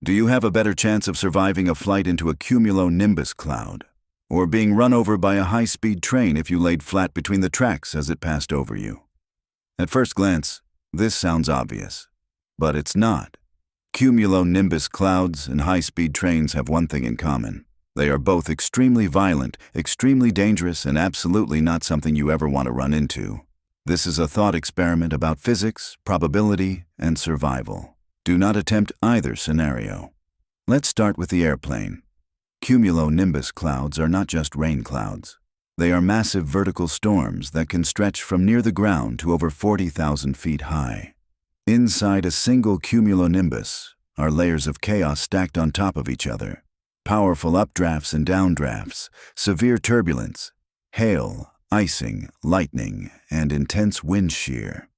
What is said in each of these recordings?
Do you have a better chance of surviving a flight into a cumulonimbus cloud, or being run over by a high-speed train if you laid flat between the tracks as it passed over you? At first glance, this sounds obvious, but it's not. Cumulonimbus clouds and high-speed trains have one thing in common. They are both extremely violent, extremely dangerous, and absolutely not something you ever want to run into. This is a thought experiment about physics, probability, and survival. Do not attempt either scenario. Let's start with the airplane. Cumulonimbus clouds are not just rain clouds. They are massive vertical storms that can stretch from near the ground to over 40,000 feet high. Inside a single cumulonimbus are layers of chaos stacked on top of each other. Powerful updrafts and downdrafts, severe turbulence, hail, icing, lightning, and intense wind shear.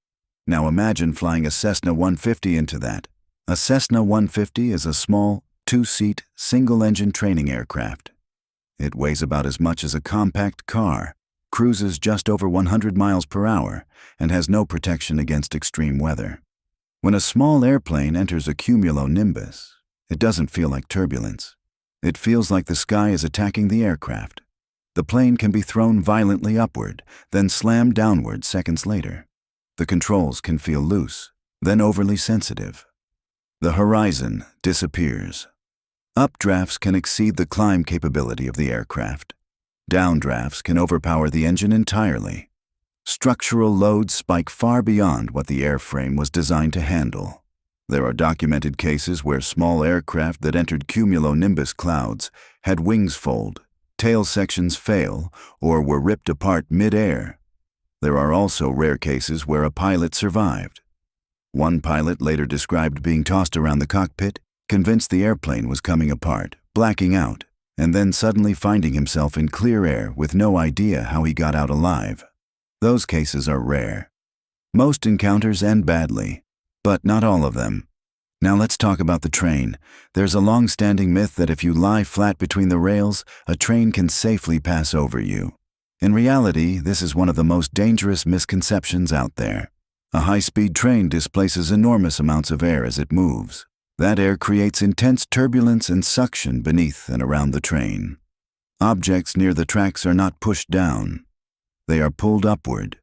Now imagine flying a Cessna 150 into that. A Cessna 150 is a small, two-seat, single-engine training aircraft. It weighs about as much as a compact car, cruises just over 100 miles per hour, and has no protection against extreme weather. When a small airplane enters a cumulonimbus, it doesn't feel like turbulence. It feels like the sky is attacking the aircraft. The plane can be thrown violently upward, then slammed downward seconds later. The controls can feel loose, then overly sensitive. The horizon disappears. Updrafts can exceed the climb capability of the aircraft. Downdrafts can overpower the engine entirely. Structural loads spike far beyond what the airframe was designed to handle. There are documented cases where small aircraft that entered cumulonimbus clouds had wings fold, tail sections fail, or were ripped apart mid-air. There are also rare cases where a pilot survived. One pilot later described being tossed around the cockpit, convinced the airplane was coming apart, blacking out, and then suddenly finding himself in clear air with no idea how he got out alive. Those cases are rare. Most encounters end badly, but not all of them. Now let's talk about the train. There's a long-standing myth that if you lie flat between the rails, a train can safely pass over you. In reality, this is one of the most dangerous misconceptions out there. A high-speed train displaces enormous amounts of air as it moves. That air creates intense turbulence and suction beneath and around the train. Objects near the tracks are not pushed down. They are pulled upward.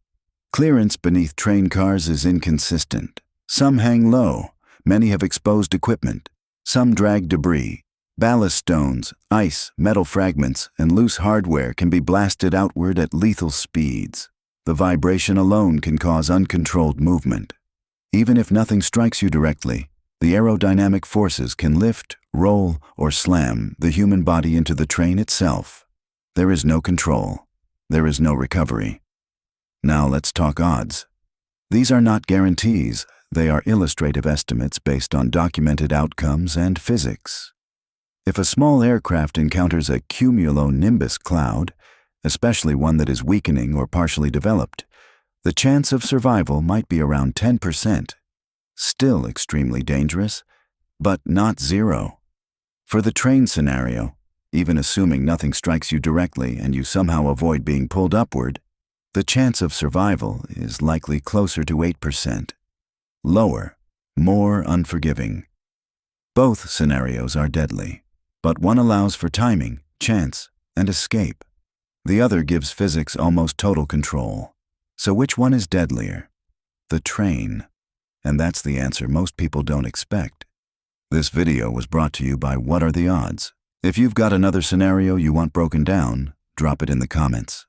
Clearance beneath train cars is inconsistent. Some hang low. Many have exposed equipment. Some drag debris. Ballast stones, ice, metal fragments, and loose hardware can be blasted outward at lethal speeds. The vibration alone can cause uncontrolled movement. Even if nothing strikes you directly, the aerodynamic forces can lift, roll, or slam the human body into the train itself. There is no control. There is no recovery. Now let's talk odds. These are not guarantees. They are illustrative estimates based on documented outcomes and physics. If a small aircraft encounters a cumulonimbus cloud, especially one that is weakening or partially developed, the chance of survival might be around 10%. Still extremely dangerous, but not zero. For the train scenario, even assuming nothing strikes you directly and you somehow avoid being pulled upward, the chance of survival is likely closer to 8%. Lower, more unforgiving. Both scenarios are deadly, but one allows for timing, chance, and escape. The other gives physics almost total control. So which one is deadlier? The train. And that's the answer most people don't expect. This video was brought to you by What Are the Odds? If you've got another scenario you want broken down, drop it in the comments.